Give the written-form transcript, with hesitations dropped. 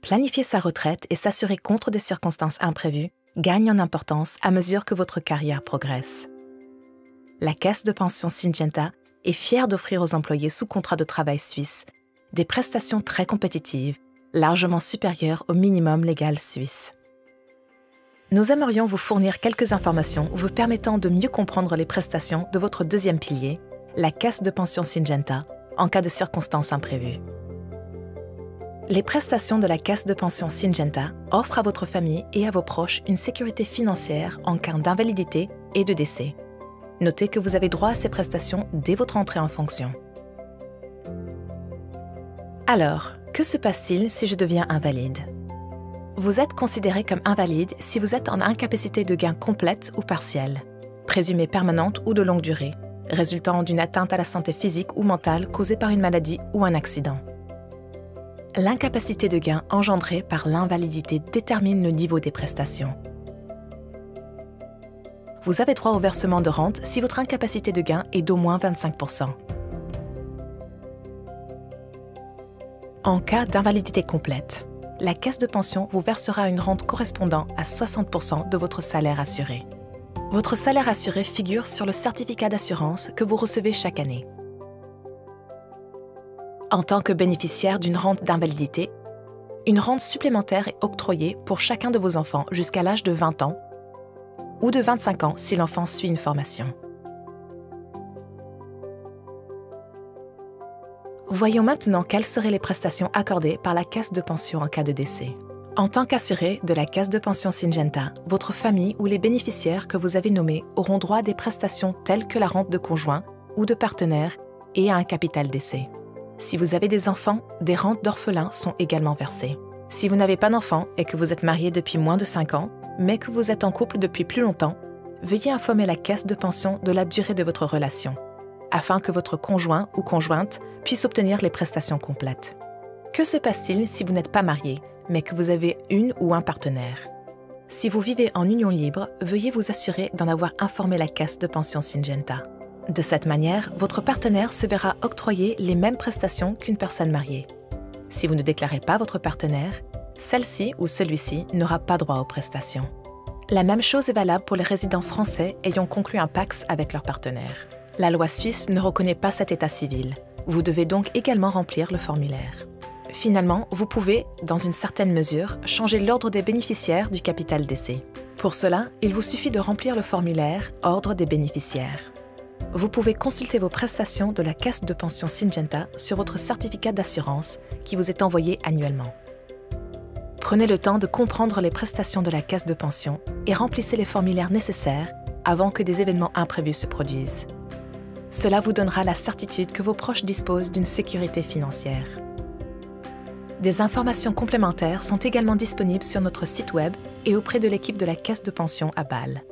Planifier sa retraite et s'assurer contre des circonstances imprévues gagne en importance à mesure que votre carrière progresse. La caisse de pension Syngenta est fière d'offrir aux employés sous contrat de travail suisse des prestations très compétitives, largement supérieures au minimum légal suisse. Nous aimerions vous fournir quelques informations vous permettant de mieux comprendre les prestations de votre deuxième pilier, la caisse de pension Syngenta, en cas de circonstances imprévues. Les prestations de la caisse de pension Syngenta offrent à votre famille et à vos proches une sécurité financière en cas d'invalidité et de décès. Notez que vous avez droit à ces prestations dès votre entrée en fonction. Alors, que se passe-t-il si je deviens invalide? Vous êtes considéré comme invalide si vous êtes en incapacité de gain complète ou partielle, présumée permanente ou de longue durée, résultant d'une atteinte à la santé physique ou mentale causée par une maladie ou un accident. L'incapacité de gain engendrée par l'invalidité détermine le niveau des prestations. Vous avez droit au versement de rente si votre incapacité de gain est d'au moins 25%. En cas d'invalidité complète, la caisse de pension vous versera une rente correspondant à 60% de votre salaire assuré. Votre salaire assuré figure sur le certificat d'assurance que vous recevez chaque année. En tant que bénéficiaire d'une rente d'invalidité, une rente supplémentaire est octroyée pour chacun de vos enfants jusqu'à l'âge de 20 ans ou de 25 ans si l'enfant suit une formation. Voyons maintenant quelles seraient les prestations accordées par la caisse de pension en cas de décès. En tant qu'assuré de la caisse de pension Syngenta, votre famille ou les bénéficiaires que vous avez nommés auront droit à des prestations telles que la rente de conjoint ou de partenaire et à un capital décès. Si vous avez des enfants, des rentes d'orphelins sont également versées. Si vous n'avez pas d'enfants et que vous êtes marié depuis moins de 5 ans, mais que vous êtes en couple depuis plus longtemps, veuillez informer la caisse de pension de la durée de votre relation, afin que votre conjoint ou conjointe puisse obtenir les prestations complètes. Que se passe-t-il si vous n'êtes pas marié, mais que vous avez une ou un partenaire? Si vous vivez en union libre, veuillez vous assurer d'en avoir informé la caisse de pension Syngenta. De cette manière, votre partenaire se verra octroyer les mêmes prestations qu'une personne mariée. Si vous ne déclarez pas votre partenaire, celle-ci ou celui-ci n'aura pas droit aux prestations. La même chose est valable pour les résidents français ayant conclu un PACS avec leur partenaire. La loi suisse ne reconnaît pas cet état civil. Vous devez donc également remplir le formulaire. Finalement, vous pouvez, dans une certaine mesure, changer l'ordre des bénéficiaires du capital décès. Pour cela, il vous suffit de remplir le formulaire « Ordre des bénéficiaires ». Vous pouvez consulter vos prestations de la caisse de pension Syngenta sur votre certificat d'assurance qui vous est envoyé annuellement. Prenez le temps de comprendre les prestations de la caisse de pension et remplissez les formulaires nécessaires avant que des événements imprévus se produisent. Cela vous donnera la certitude que vos proches disposent d'une sécurité financière. Des informations complémentaires sont également disponibles sur notre site web et auprès de l'équipe de la Caisse de pension à Bâle.